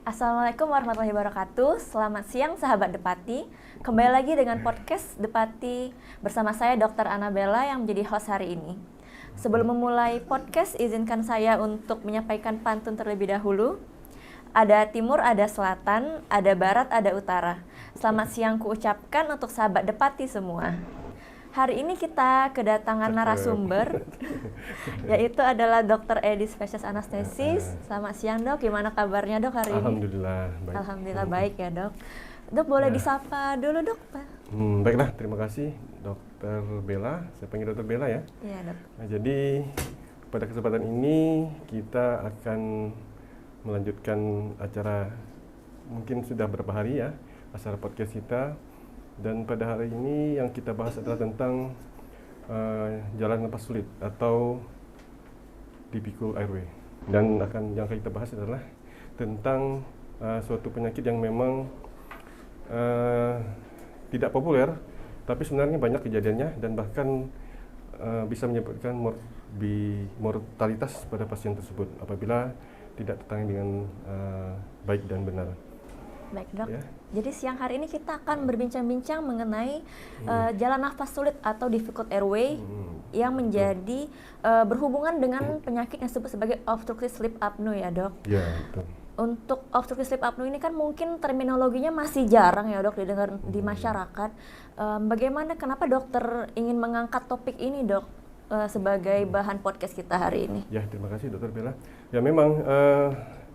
Assalamualaikum warahmatullahi wabarakatuh. Selamat siang sahabat Depati. Kembali lagi dengan podcast Depati bersama saya Dr. Anabella yang menjadi host hari ini. Sebelum memulai podcast, izinkan saya untuk menyampaikan pantun terlebih dahulu. Ada timur, ada selatan, ada barat, ada utara. Selamat siang kuucapkan untuk sahabat Depati semua. Hari ini kita kedatangan narasumber, yaitu adalah Dr. Edi, spesialis anestesis. Selamat siang dok, gimana kabarnya dok hari ini? Alhamdulillah baik. Alhamdulillah baik ya dok. Dok boleh disapa dulu dok? Baiklah, terima kasih Dr. Bella. Saya panggil Dr. Bella ya. Iya dok. Nah, jadi pada kesempatan ini kita akan melanjutkan acara, mungkin sudah beberapa hari ya, acara podcast kita. Dan pada hari ini yang kita bahas adalah tentang jalan napas sulit atau difficult airway. Dan yang akan kita bahas adalah tentang suatu penyakit yang memang tidak populer, tapi sebenarnya banyak kejadiannya dan bahkan bisa menyebabkan mortalitas pada pasien tersebut apabila tidak tertangani dengan baik dan benar. Baik dok. Ya. Jadi siang hari ini kita akan berbincang-bincang mengenai jalan nafas sulit atau difficult airway yang menjadi berhubungan dengan penyakit yang disebut sebagai obstructive sleep apnea ya dok. Ya, betul. Untuk obstructive sleep apnea ini kan mungkin terminologinya masih jarang ya dok didengar di masyarakat. Bagaimana, kenapa dokter ingin mengangkat topik ini dok sebagai bahan podcast kita hari ini? Ya, terima kasih Dr. Bella. Ya memang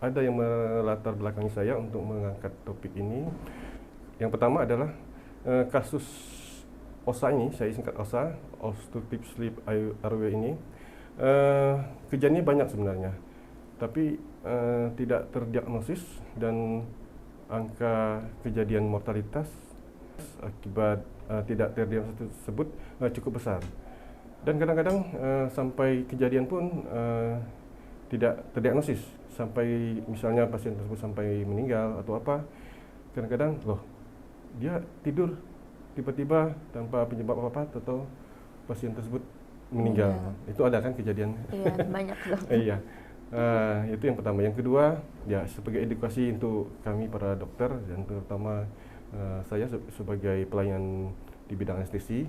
ada yang melatar belakangi saya untuk mengangkat topik ini. Yang pertama adalah kasus OSA ini, saya singkat OSA, obstructive sleep airway ini. Kejadiannya banyak sebenarnya, tapi tidak terdiagnosis dan angka kejadian mortalitas akibat tidak terdiagnosis tersebut cukup besar. Dan kadang-kadang sampai kejadian pun tidak terdiagnosis, sampai misalnya pasien tersebut sampai meninggal atau apa. Kadang-kadang loh, dia tidur tiba-tiba tanpa penyebab apa-apa atau pasien tersebut meninggal. Itu ada kan kejadian? Iya, banyak loh. Iya. Itu yang pertama. Yang kedua, ya sebagai edukasi untuk kami para dokter dan terutama saya sebagai pelayan di bidang anestesi,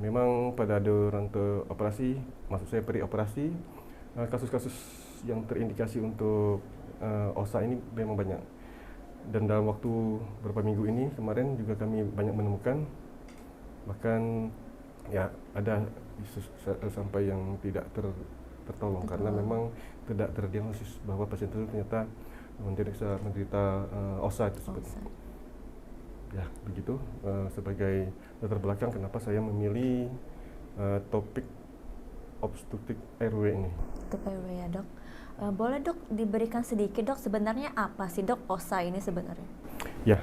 memang pada durante operasi, maksud saya peri-operasi, kasus-kasus yang terindikasi untuk OSA ini memang banyak. Dan dalam waktu beberapa minggu ini kemarin juga kami banyak menemukan, bahkan ya ada sampai yang tidak tertolong karena memang tidak terdiagnosis bahwa pasien tersebut ternyata menderita OSA tersebut. Ya begitu, sebagai latar belakang kenapa saya memilih topik obstructive airway ini. Obstructive airway ya dok. Boleh dok diberikan sedikit dok, sebenarnya apa sih dok OSA ini sebenarnya? Ya,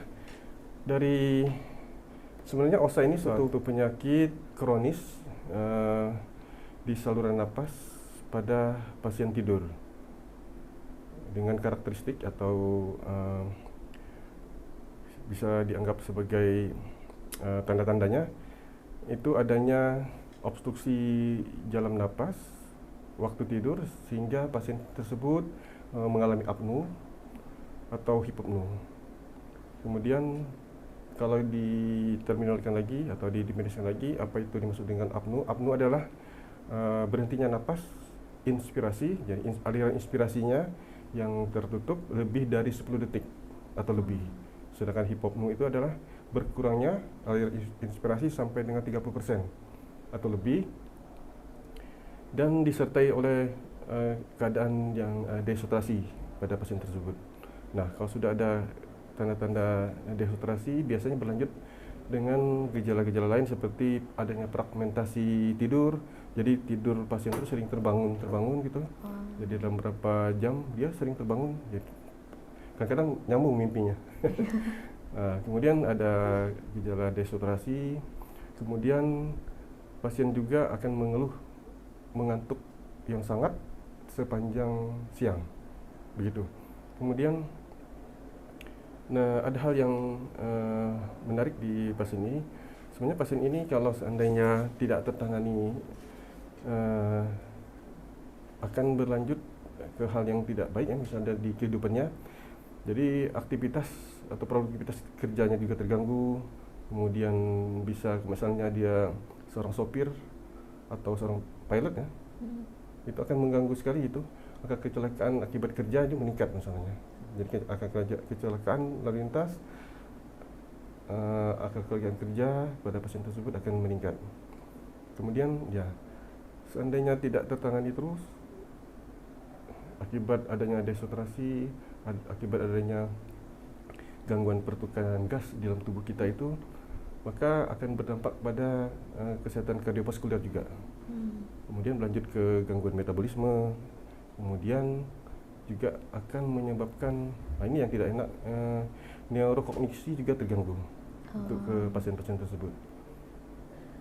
sebenarnya OSA ini suatu penyakit kronis di saluran napas pada pasien tidur dengan karakteristik atau bisa dianggap sebagai tanda-tandanya itu adanya obstruksi jalan napas waktu tidur sehingga pasien tersebut mengalami apnu atau hipopnu. Kemudian kalau diterminologikan lagi atau didefinisikan lagi apa itu dimaksud dengan apnu? Apnu adalah berhentinya napas inspirasi, jadi aliran inspirasinya yang tertutup lebih dari 10 detik atau lebih. Sedangkan hipopnu itu adalah berkurangnya aliran inspirasi sampai dengan 30% atau lebih, dan disertai oleh keadaan yang dehidrasi pada pasien tersebut. Nah, kalau sudah ada tanda-tanda dehidrasi, biasanya berlanjut dengan gejala-gejala lain seperti adanya fragmentasi tidur. Jadi tidur pasien itu sering terbangun gitu. Jadi dalam beberapa jam dia sering terbangun. Jadi kadang-kadang nyambung mimpinya. Kemudian ada gejala dehidrasi. Kemudian pasien juga akan mengeluh mengantuk yang sangat sepanjang siang, begitu. Kemudian, ada hal yang menarik di pasien ini. Sebenarnya pasien ini kalau seandainya tidak tertangani akan berlanjut ke hal yang tidak baik, misalnya di kehidupannya Jadi aktivitas atau produktivitas kerjanya juga terganggu. Kemudian bisa misalnya dia seorang sopir atau seorang pilot ya, itu akan mengganggu sekali itu. Maka kecelakaan akibat kerja itu meningkat misalnya. Jadi akan kecelakaan lalu lintas, akan kecelakaan kerja pada pasien tersebut akan meningkat. Kemudian ya, seandainya tidak tertangani terus, akibat adanya dehidrasi, akibat adanya gangguan pertukaran gas di dalam tubuh kita itu, maka akan berdampak pada kesehatan kardiovaskuler juga. Kemudian berlanjut ke gangguan metabolisme, kemudian juga akan menyebabkan, ini yang tidak enak, neurokognisi juga terganggu untuk ke pasien-pasien tersebut.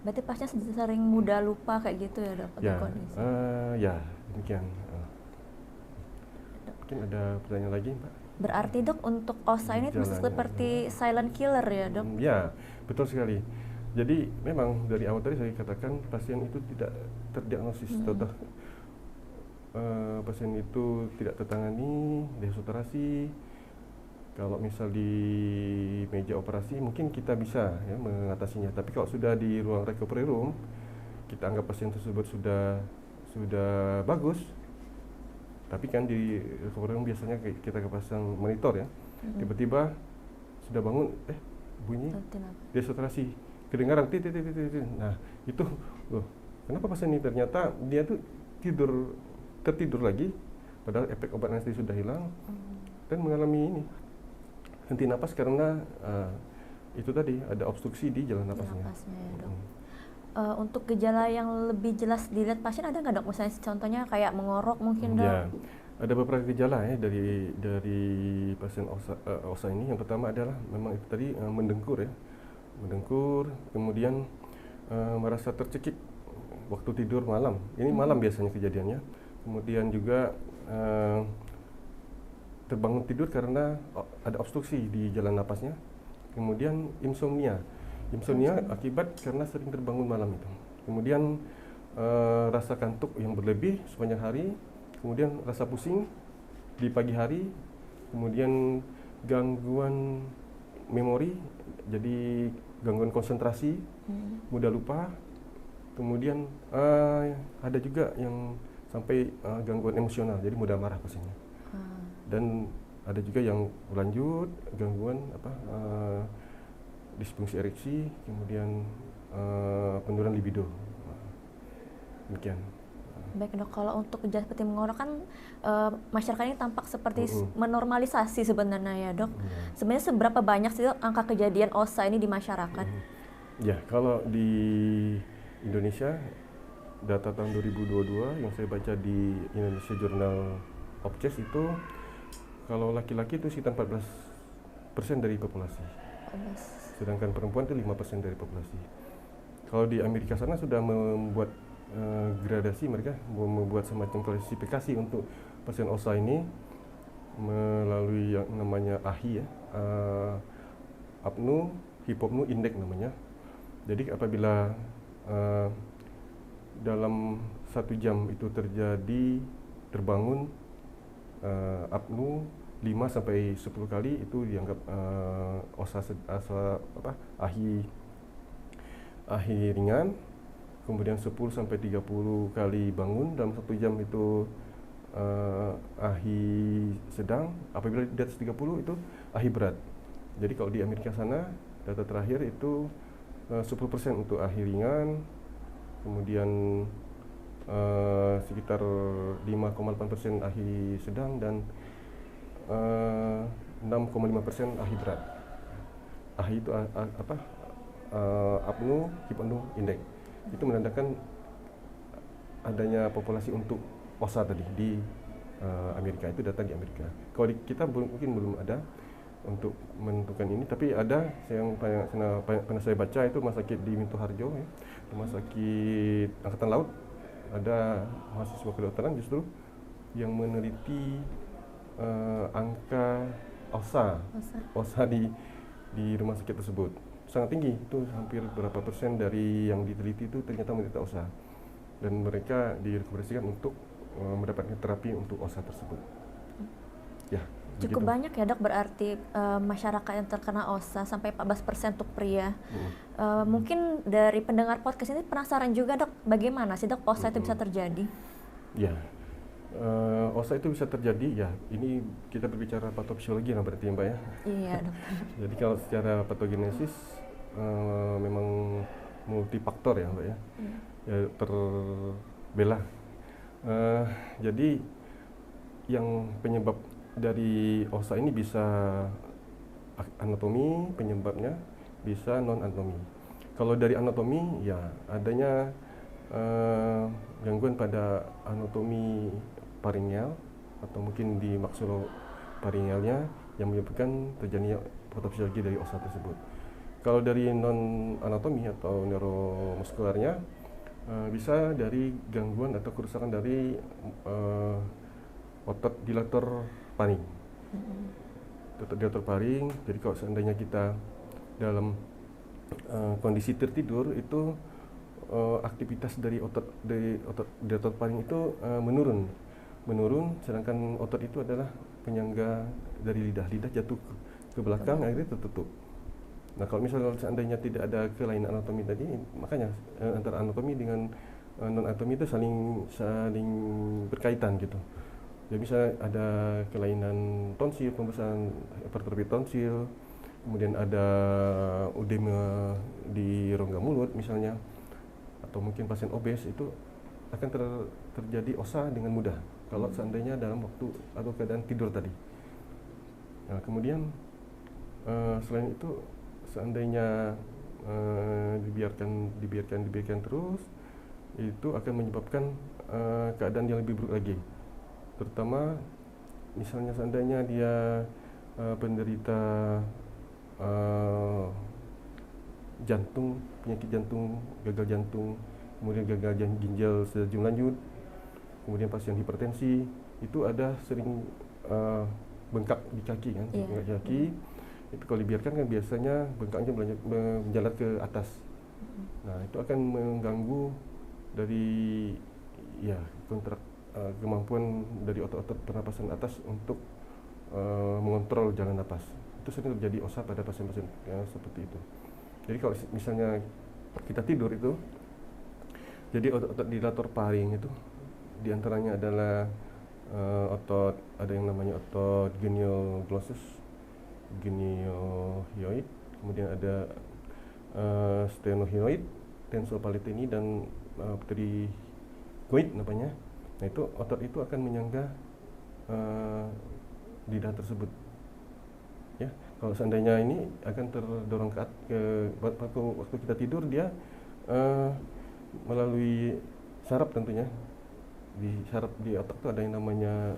Berarti pasien sering mudah lupa kayak gitu ya dok? Ya, kondisi. ya demikian. Mungkin ada pertanyaan lagi, Mbak? Berarti dok untuk OSA ini seperti silent killer ya dok? Ya, betul sekali. Jadi memang dari awal tadi saya katakan pasien itu tidak terdiagnosis atau pasien itu tidak tertangani, dehidrasi. Kalau misal di meja operasi mungkin kita bisa ya mengatasinya. Tapi kalau sudah di ruang recovery room, kita anggap pasien tersebut sudah bagus. Tapi kan di recovery room biasanya kita pasang monitor ya. Tiba-tiba sudah bangun, bunyi dehidrasi, kedengaran titit. Nah itu, kenapa pasien ini ternyata dia tuh tertidur lagi, padahal efek obat anestesi sudah hilang dan mengalami ini henti napas karena itu tadi ada obstruksi di jalan napasnya. Ya, dok. Untuk gejala yang lebih jelas dilihat pasien ada nggak dok? Misalnya contohnya kayak mengorok mungkin dok? Ya, ada beberapa gejala ya dari pasien OSA ini. Yang pertama adalah memang itu tadi mendengkur ya, kemudian merasa tercekik waktu tidur malam. Ini malam biasanya kejadiannya. Kemudian juga terbangun tidur karena ada obstruksi di jalan napasnya. Kemudian insomnia akibat karena sering terbangun malam itu. Kemudian rasa kantuk yang berlebih sepanjang hari. Kemudian rasa pusing di pagi hari. Kemudian gangguan memori, jadi gangguan konsentrasi, mudah lupa. Kemudian ada juga yang sampai gangguan emosional, jadi mudah marah pasiennya. Dan ada juga yang lanjut gangguan disfungsi ereksi, kemudian penurunan libido. Demikian. Baik dok, kalau untuk gejala seperti mengorok kan masyarakat ini tampak seperti menormalisasi sebenarnya ya dok. Sebenarnya seberapa banyak sih dok angka kejadian OSA ini di masyarakat? Ya, kalau di Indonesia data tahun 2022 yang saya baca di Indonesia Journal of Chest itu, kalau laki-laki itu sekitar 14% dari populasi. Sedangkan perempuan itu 5% dari populasi. Kalau di Amerika sana sudah membuat gradasi, mereka membuat semacam klasifikasi untuk pasien OSA ini melalui yang namanya AHI ya, apnu hypopnu index namanya. Jadi apabila dalam 1 jam itu terbangun apnu 5 sampai 10 kali, itu dianggap AHI ringan. Kemudian 10 sampai 30 kali bangun dalam 1 jam itu AHI sedang. Apabila di atas 30 itu AHI berat. Jadi kalau di Amerika sana data terakhir itu 10% untuk AHI ringan, kemudian sekitar 5,8% AHI sedang dan 6,5% AHI berat. AHI itu apnu hypopnu index. Itu menandakan adanya populasi untuk OSA tadi di Amerika. Itu data di Amerika. Kalau di kita mungkin belum ada untuk menentukan ini, tapi ada yang pernah saya baca itu rumah sakit di Minto Harjo ya, rumah sakit Angkatan Laut, ada mahasiswa kedokteran justru yang meneliti angka OSA di rumah sakit tersebut. Sangat tinggi, itu hampir berapa persen dari yang diteliti itu ternyata menderita OSA, dan mereka direkomendasikan untuk mendapatkan terapi untuk OSA tersebut. Ya, Cukup begitu. banyak ya dok, berarti masyarakat yang terkena OSA sampai 14% untuk pria. Mungkin dari pendengar podcast ini penasaran juga dok, bagaimana sih dok OSA itu bisa terjadi? Ya, OSA itu bisa terjadi ya. Ini kita berbicara patofisiologi lah berarti ya, Mbak ya. Iya dok. Jadi kalau secara patogenesis memang multifaktor ya, Mbak ya. Ya terbelah. Jadi yang penyebab dari OSA ini bisa anatomi penyebabnya, bisa non anatomi. Kalau dari anatomi ya adanya gangguan pada anatomi paringeal atau mungkin di maksuloparingealnya yang menyebabkan terjadinya patofisiologi dari OSA tersebut. Kalau dari non anatomi atau neuromuskularnya bisa dari gangguan atau kerusakan dari otot dilator paring. Otot dilator paring. Jadi kalau seandainya kita dalam kondisi tertidur itu aktivitas dari otot dilator paring itu menurun, sedangkan otot itu adalah penyangga dari lidah jatuh ke belakang, akhirnya tertutup. Nah kalau misalnya seandainya tidak ada kelainan anatomi tadi, makanya antara anatomi dengan non anatomi itu saling berkaitan gitu. Jadi bisa ada kelainan tonsil, pembesaran hipertrofi tonsil, kemudian ada udema di rongga mulut misalnya, atau mungkin pasien obes itu akan terjadi OSA dengan mudah kalau seandainya dalam waktu atau keadaan tidur tadi. Nah, kemudian selain itu seandainya dibiarkan terus, itu akan menyebabkan keadaan yang lebih buruk lagi. Terutama misalnya seandainya dia penderita jantung, penyakit jantung, gagal jantung, kemudian gagal ginjal stadium lanjut, kemudian pasien hipertensi, itu ada sering bengkak di kaki kan, bengkak di kaki. Itu kalau dibiarkan kan biasanya bengkaknya menjalar ke atas. Nah, itu akan mengganggu dari ya kemampuan dari otot-otot pernapasan atas untuk mengontrol jalan napas. Itu sering terjadi OSA pada pasien-pasien yang seperti itu. Jadi kalau misalnya kita tidur itu, jadi otot-otot dilator paring itu diantaranya adalah otot, ada yang namanya otot genioglossus, geniohyoid, kemudian ada stenohyoid, tensor palatini, dan pterygoid namanya. Nah itu otot itu akan menyangga lidah tersebut. Ya, kalau seandainya ini akan terdorong waktu kita tidur, dia melalui saraf tentunya. Di saraf di otak itu ada yang namanya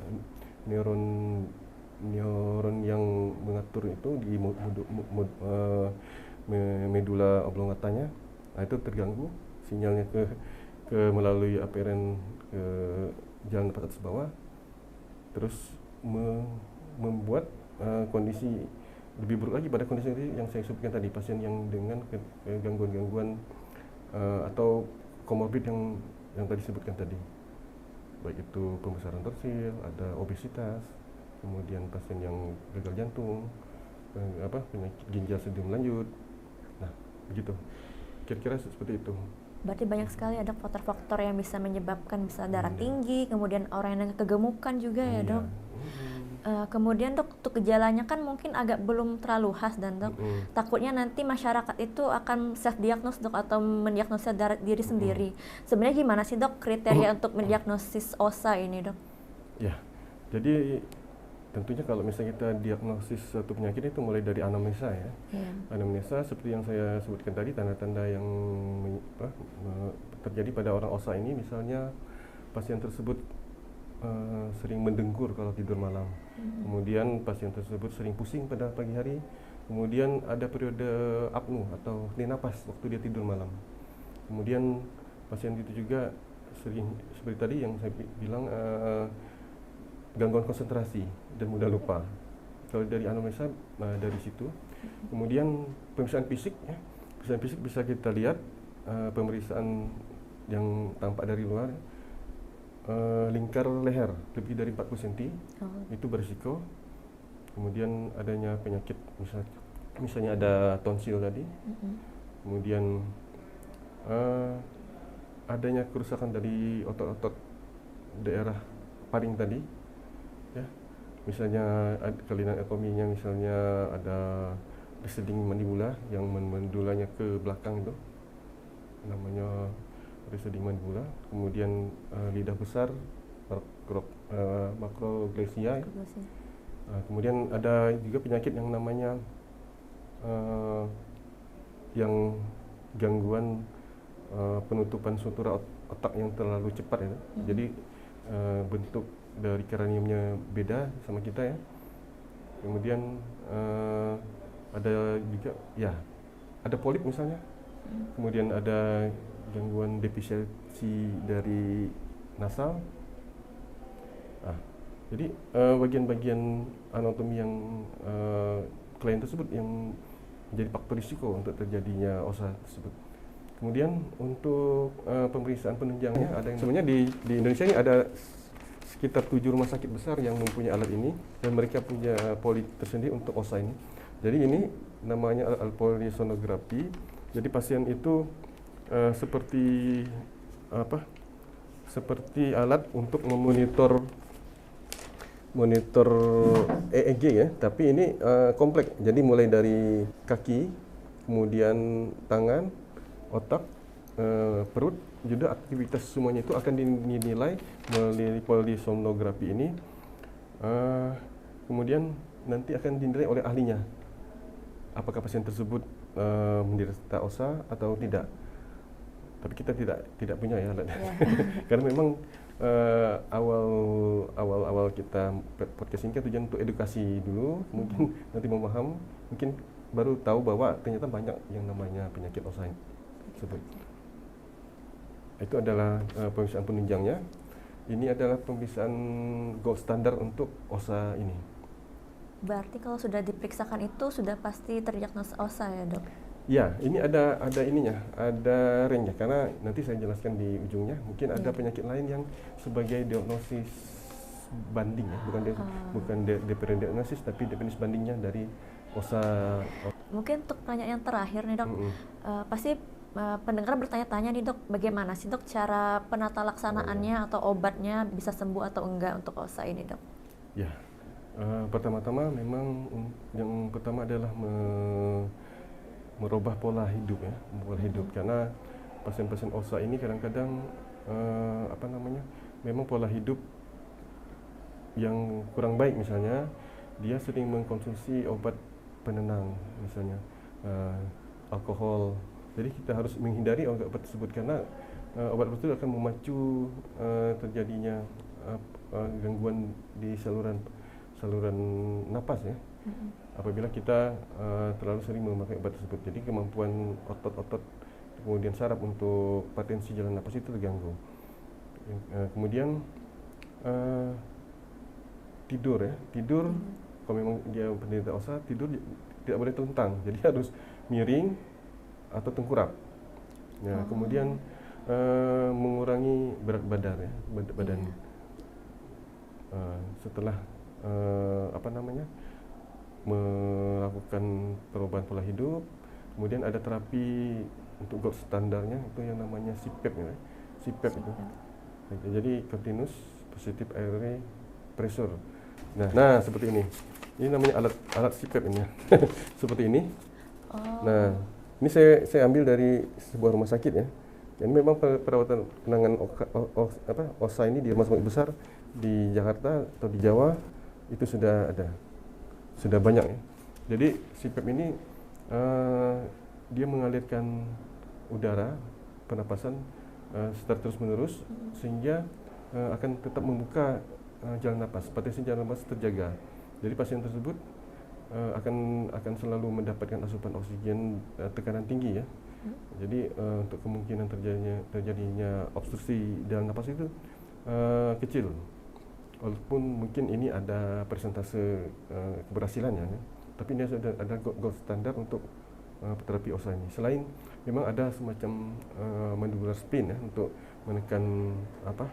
neuron yang mengatur itu di medula oblongatanya. Nah itu terganggu sinyalnya ke melalui aferen ke jalan napas atas bawah, terus membuat kondisi lebih buruk lagi pada kondisi yang saya sebutkan tadi, pasien yang dengan gangguan-gangguan atau komorbid yang tadi sebutkan tadi, baik itu pembesaran tonsil, ada obesitas, kemudian pasien yang gagal jantung, penyakit ginjal stadium lanjut. Nah begitu, kira-kira seperti itu. Berarti banyak sekali ada faktor-faktor yang bisa menyebabkan, bisa darah tinggi, kemudian orang yang kegemukan juga ya dok. Kemudian dok, untuk gejalanya kan mungkin agak belum terlalu khas, dan dok takutnya nanti masyarakat itu akan self diagnos dok, atau mendiagnosa diri sendiri. Sebenarnya gimana sih dok kriteria untuk mendiagnosis OSA ini dok? Ya, jadi tentunya kalau misalnya kita diagnosis suatu penyakit itu mulai dari anamnesa ya. Anamnesa seperti yang saya sebutkan tadi, tanda-tanda yang terjadi pada orang OSA ini, misalnya pasien tersebut sering mendengkur kalau tidur malam. Kemudian pasien tersebut sering pusing pada pagi hari. Kemudian ada periode apnu atau henti napas waktu dia tidur malam. Kemudian pasien itu juga sering seperti tadi yang saya bilang gangguan konsentrasi dan mudah lupa. Kalau dari anamnesa dari situ. Kemudian pemeriksaan fisik ya. Pemeriksaan fisik bisa kita lihat pemeriksaan yang tampak dari luar. lingkar leher lebih dari 40 cm, Oh. itu berisiko. Kemudian adanya penyakit, misalnya ada tonsil tadi. Kemudian adanya kerusakan dari otot-otot daerah paring tadi, ya. Misalnya kelainan anatominya, misalnya ada receding mandibula yang mendulanya ke belakang, itu namanya receding mandibula. Kemudian lidah besar, makroglesia. Kemudian ada juga penyakit yang namanya yang gangguan penutupan sutura otak yang terlalu cepat, ya. Jadi bentuk dari kraniumnya beda sama kita, ya. Kemudian ada juga, ya, ada polip misalnya. Kemudian ada gangguan defisiensi dari nasal. Jadi bagian-bagian anatomi yang klien tersebut yang menjadi faktor risiko untuk terjadinya OSA tersebut. Kemudian untuk pemeriksaan penunjangnya, ada yang sebenarnya di Indonesia ini ada sekitar 7 rumah sakit besar yang mempunyai alat ini, dan mereka punya poli tersendiri untuk OSA ini. Jadi ini namanya alat polisonografi. Jadi pasien itu seperti alat untuk memonitor EEG, ya, tapi ini kompleks. Jadi mulai dari kaki, kemudian tangan, otak, perut, juga aktivitas semuanya itu akan dinilai melalui polisonografi ini. Kemudian nanti akan dinilai oleh ahlinya, apakah pasien tersebut menderita OSA atau tidak. Tapi kita tidak punya, ya, alat. Karena memang awal kita podcast ini kan tujuan untuk edukasi dulu, mungkin nanti memaham, mungkin baru tahu bahwa ternyata banyak yang namanya penyakit OSA tersebut. Itu adalah pemeriksaan penunjangnya. Ini adalah pemeriksaan gold standar untuk OSA ini. Berarti kalau sudah diperiksakan itu sudah pasti terdiagnosis OSA, ya, Dok? Ya, ini ada ininya, ada range-nya, karena nanti saya jelaskan di ujungnya. Mungkin ada penyakit lain yang sebagai diagnosis banding, ya, bukan diagnosis, tapi definisi bandingnya dari OSA. Mungkin untuk pertanyaan yang terakhir nih, Dok, pasti pendengar bertanya-tanya nih, Dok, bagaimana sih, Dok, cara penata laksanaannya atau obatnya bisa sembuh atau enggak untuk OSA ini, Dok? Ya, pertama-tama memang yang pertama adalah merubah pola hidup, ya, karena pasien-pasien OSA ini kadang-kadang memang pola hidup yang kurang baik. Misalnya dia sering mengkonsumsi obat penenang, misalnya alkohol. Jadi kita harus menghindari obat tersebut, karena obat tersebut akan memacu terjadinya gangguan di saluran napas, ya. Apabila kita terlalu sering memakai obat tersebut, jadi kemampuan otot-otot kemudian saraf untuk patensi jalan napas itu terganggu. Kemudian tidur, ya, kalau memang dia penderita OSA, tidur tidak boleh telentang, jadi harus miring atau tengkurap. Ya, kemudian mengurangi berat badan, ya, badan. Setelah melakukan perubahan pola hidup, kemudian ada terapi untuk gold standarnya, itu yang namanya CPAP, ya. CPAP itu. Jadi continuous positive airway pressure. Nah, seperti ini. Ini namanya alat CPAP ini. Seperti ini. Nah, ini saya ambil dari sebuah rumah sakit, ya. Dan memang perawatan penanganan OSA ini di rumah sakit besar di Jakarta atau di Jawa itu sudah ada, sudah banyak, ya. Jadi CPAP ini dia mengalirkan udara pernapasan secara terus-menerus, sehingga akan tetap membuka jalan napas, patensi jalan napas terjaga. Jadi pasien tersebut akan selalu mendapatkan asupan oksigen tekanan tinggi, ya. Jadi untuk kemungkinan terjadinya obstruksi jalan napas itu kecil. Walaupun mungkin ini ada persentase keberhasilannya, ya. Tapi ini sudah ada gold standar untuk terapi OSA ini. Selain memang ada semacam mandibular spin, ya, untuk menekan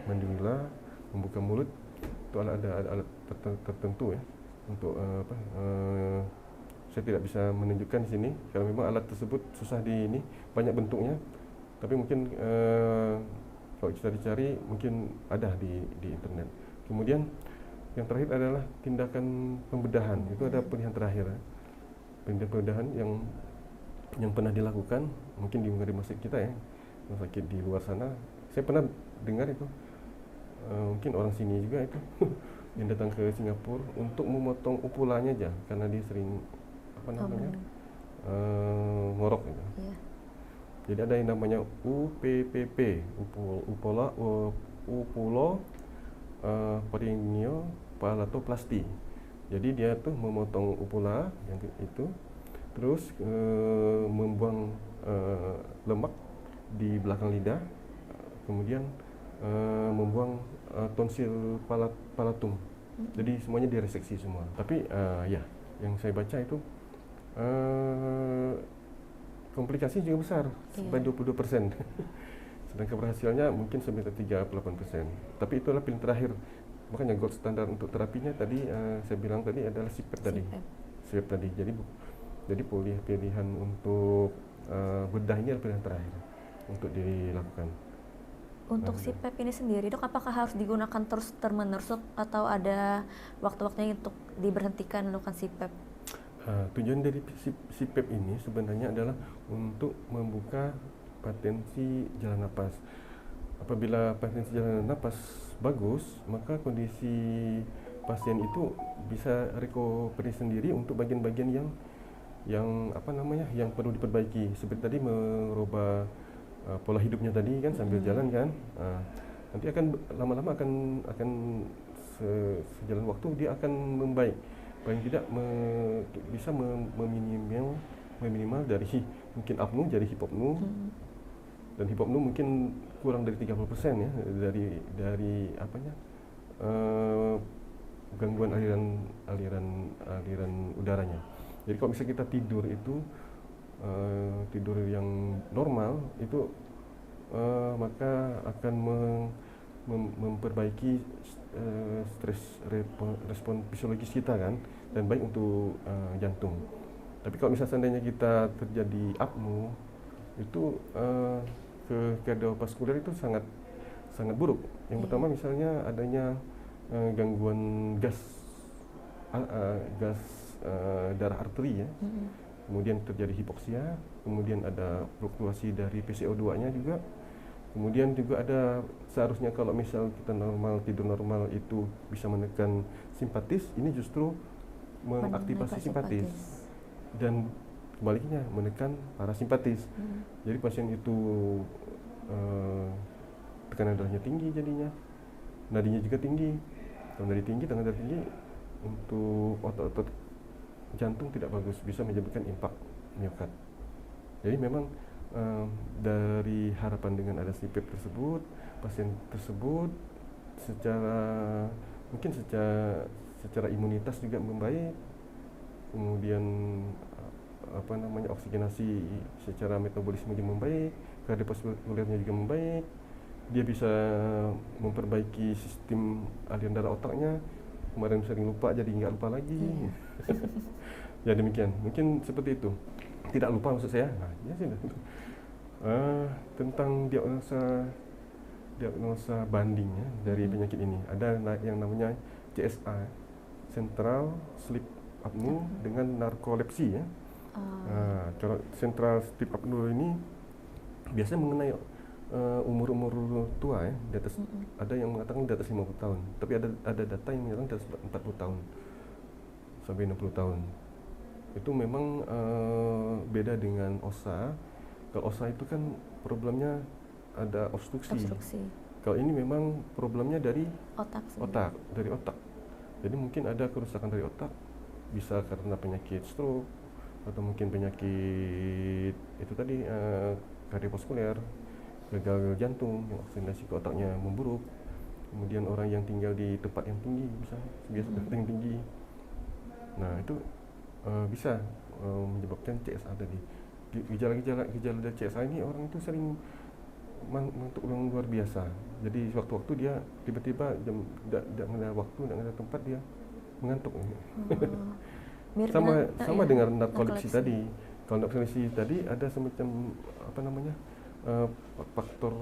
mandibula. membuka mulut itu ada alat tertentu ya untuk saya tidak bisa menunjukkan di sini karena memang alat tersebut susah banyak bentuknya, tapi mungkin kalau kita dicari mungkin ada di internet. Kemudian yang terakhir adalah tindakan pembedahan. Itu ada pilihan terakhir ya. Pembedahan yang pernah dilakukan mungkin di rumah sakit kita ya, rumah sakit di luar sana. Saya pernah dengar itu mungkin orang sini juga itu yang datang ke Singapura untuk memotong upulanya aja karena dia sering ngorok gitu. Yeah. Jadi ada yang namanya UPPP, upulo palatoplasti. Jadi dia tuh memotong upula yang itu, terus membuang lemak di belakang lidah, kemudian membuang tonsil palatum. Jadi semuanya direseksi semua. Tapi ya, yang saya baca itu komplikasi juga besar, sampai 22%. Sedangkan keberhasilannya mungkin sampai 38%. Tapi itulah pilihan terakhir. Makanya gold standar untuk terapinya tadi saya bilang tadi adalah CPAP tadi. CPAP tadi. Jadi pilihan untuk bedah ini adalah pilihan terakhir untuk dilakukan. Untuk CPAP ini sendiri, Dok, apakah harus digunakan terus-menerus atau ada waktu-waktunya untuk diberhentikan melakukan CPAP? Tujuan dari CPAP ini sebenarnya adalah untuk membuka patensi jalan napas. Apabila patensi jalan napas bagus, maka kondisi pasien itu bisa recovery sendiri untuk bagian-bagian yang perlu diperbaiki. Seperti tadi merubah pola hidupnya tadi kan sambil jalan kan. Nanti akan lama-lama akan sejalan waktu dia akan membaik. Paling tidak bisa meminimal dari mungkin apnu jadi hipopnu. Dan hipopnu mungkin kurang dari 30% ya dari gangguan aliran udaranya. Jadi kalau misalnya kita tidur itu tidur yang normal itu maka akan memperbaiki respon fisiologis kita kan, dan baik untuk jantung. Tapi kalau misalnya seandainya kita terjadi apnu itu ke kardiovaskuler itu sangat buruk. Yang pertama misalnya adanya gangguan gas darah arteri ya. Kemudian terjadi hipoksia, kemudian ada fluktuasi dari PCO2-nya juga. Kemudian juga ada seharusnya kalau misal kita tidur normal itu bisa menekan simpatis, ini justru mengaktifasi simpatis. Dan kebaliknya menekan parasimpatis. Jadi pasien itu tekanan darahnya tinggi jadinya, nadinya juga tinggi. Kalau nadi tinggi, tekanan darah tinggi, untuk otot-otot jantung tidak bagus, bisa menyebabkan impak miokard. Jadi memang dari harapan dengan ada CPAP tersebut, pasien tersebut secara imunitas juga membaik, kemudian oksigenasi secara metabolisme juga membaik, kardiovaskulernya juga membaik, dia bisa memperbaiki sistem aliran darah otaknya. Kemarin sering lupa jadi nggak lupa lagi. Ya demikian, mungkin seperti itu. Tidak lupa maksud saya. Ya sudah. Tentang diagnosa bandingnya dari penyakit ini, ada yang namanya CSA, Central Sleep Apnea dengan narkolepsi ya. Kalau Central Sleep Apnea ini biasanya mengenai umur tua ya, di atas ada yang mengatakan di atas 50 tahun, tapi ada data yang mengatakan di atas 40 tahun sampai 60 tahun. Itu memang beda dengan OSA. Kalau OSA itu kan problemnya ada obstruksi. Kalau ini memang problemnya dari otak. Jadi mungkin ada kerusakan dari otak, bisa karena penyakit stroke atau mungkin penyakit itu tadi kardiovaskuler, gagal jantung yang oksigenasi ke otaknya memburuk. Kemudian orang yang tinggal di tempat yang tinggi, misalnya biasa yang tinggi. Nah itu bisa menyebabkan CSA tadi. Gejala dari CSA ini orang itu sering mengantuk yang luar biasa. Jadi sewaktu-waktu dia tiba-tiba tidak ada waktu, tidak ada tempat dia mengantuk. Mirip sama ya, dengan narkolepsi tadi. Kalau narkolepsi tadi ada semacam faktor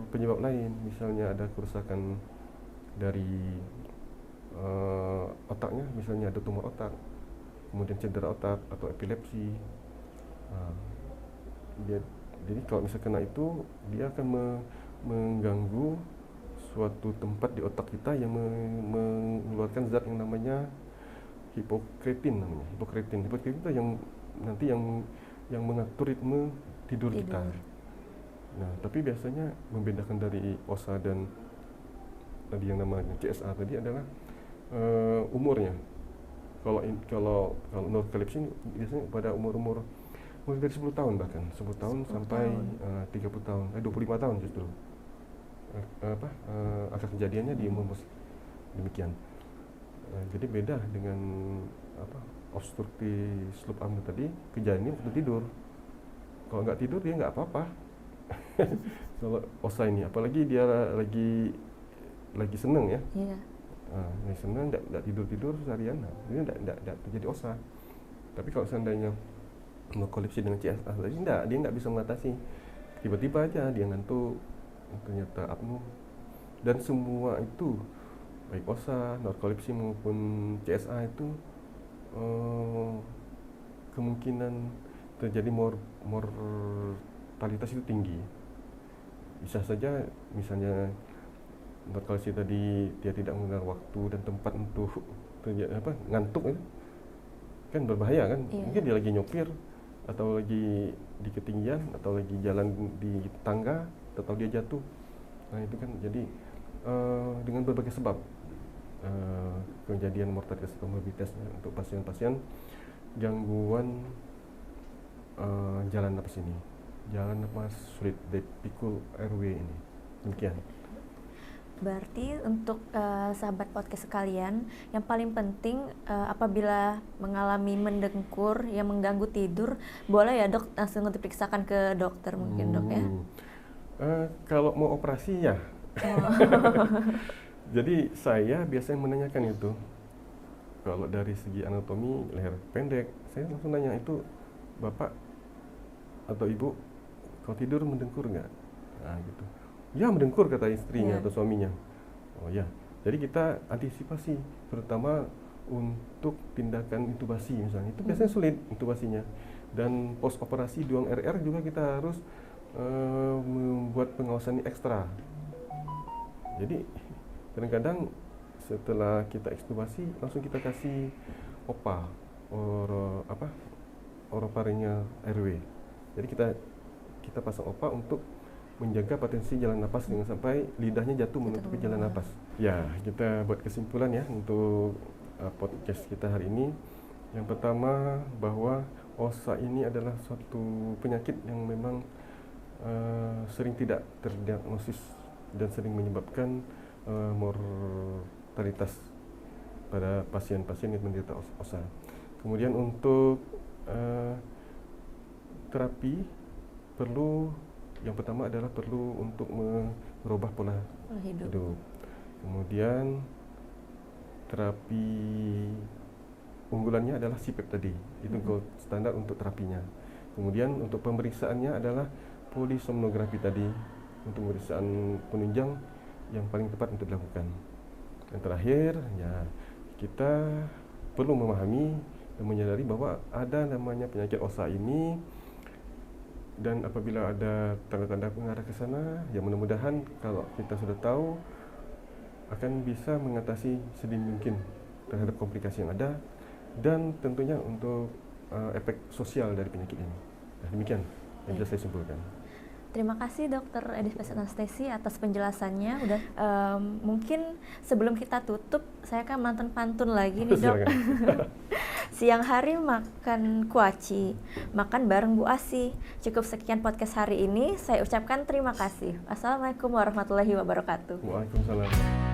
penyebab lain, misalnya ada kerusakan dari otaknya, misalnya ada tumor otak, kemudian cedera otak atau epilepsi. Jadi kalau misalnya kena itu, dia akan mengganggu suatu tempat di otak kita yang mengeluarkan zat yang namanya hipokretin. Hipokretin itu yang nanti yang mengatur ritme tidur kita. Nah, tapi biasanya membedakan dari OSA dan tadi yang namanya CSA tadi adalah umurnya. Kalau narkolepsi biasanya pada umur mulai dari 10 tahun, bahkan 10 tahun sampai 30 tahun, 25 tahun justru. Angka kejadiannya di umur demikian. Jadi beda dengan obstructive sleep apnea tadi, kejadiannya waktu tidur. Kalau nggak tidur dia nggak apa-apa. Kalau OSA ini, apalagi dia lagi seneng ya. Iya. Lagi seneng, nggak tidur seharian, ini nggak terjadi OSA. Tapi kalau seandainya narkolepsi dengan CSA tadi, dia nggak bisa mengatasi. Tiba-tiba aja dia ngantuk, ternyata apnu. Dan semua itu, baik OSA, narkolepsi maupun CSA itu kemungkinan terjadi mortalitas itu tinggi. Bisa saja misalnya narkolepsi tadi dia tidak mengenal waktu dan tempat untuk ngantuk itu kan berbahaya kan. Iya. Mungkin dia lagi nyopir atau lagi di ketinggian atau lagi jalan di tangga atau dia jatuh. Nah itu kan jadi dengan berbagai sebab kejadian mortalitas atau morbiditasnya untuk pasien-pasien gangguan jalan napas ini, jalan napas sulit, pikul airway ini. Demikian. Berarti untuk sahabat podcast sekalian, yang paling penting apabila mengalami mendengkur yang mengganggu tidur, boleh ya dok langsung diperiksakan ke dokter mungkin dok ya? Kalau mau operasi ya. Jadi saya biasanya menanyakan itu. Kalau dari segi anatomi leher pendek, saya langsung nanya itu, bapak atau ibu kalau tidur mendengkur nggak? Nah gitu. Ya mendengkur kata istrinya atau suaminya. Oh ya, jadi kita antisipasi terutama untuk tindakan intubasi misalnya. Itu biasanya sulit intubasinya. Dan post operasi duang RR juga kita harus membuat pengawasan ekstra. Jadi kadang-kadang setelah kita ekstubasi langsung kita kasih OPA, orofaringal airway. Jadi kita pasang OPA untuk menjaga potensi jalan napas dengan sampai lidahnya jatuh menutupi jalan napas. Ya, kita buat kesimpulan ya untuk podcast kita hari ini. Yang pertama bahwa OSA ini adalah suatu penyakit yang memang sering tidak terdiagnosis dan sering menyebabkan mortalitas pada pasien-pasien yang menderita OSA. Kemudian untuk terapi yang pertama adalah perlu untuk merubah pola hidup. Kemudian terapi unggulannya adalah CPAP tadi, itu gold standar untuk terapinya. Kemudian untuk pemeriksaannya adalah polisomnografi tadi, untuk pemeriksaan penunjang yang paling tepat untuk dilakukan. Yang terakhir, ya kita perlu memahami dan menyadari bahwa ada namanya penyakit OSA ini, dan apabila ada tanda-tanda mengarah ke sana, ya mudah-mudahan kalau kita sudah tahu akan bisa mengatasi sedini mungkin terhadap komplikasi yang ada dan tentunya untuk efek sosial dari penyakit ini. Nah, demikian yang bisa saya simpulkan. Terima kasih Dr. Edi Spesialis Anestesi atas penjelasannya. Mungkin sebelum kita tutup, saya akan pantun lagi nih dok. Siang hari makan kuaci, makan bareng Bu Asi. Cukup sekian podcast hari ini. Saya ucapkan terima kasih. Assalamualaikum warahmatullahi wabarakatuh. Waalaikumsalam.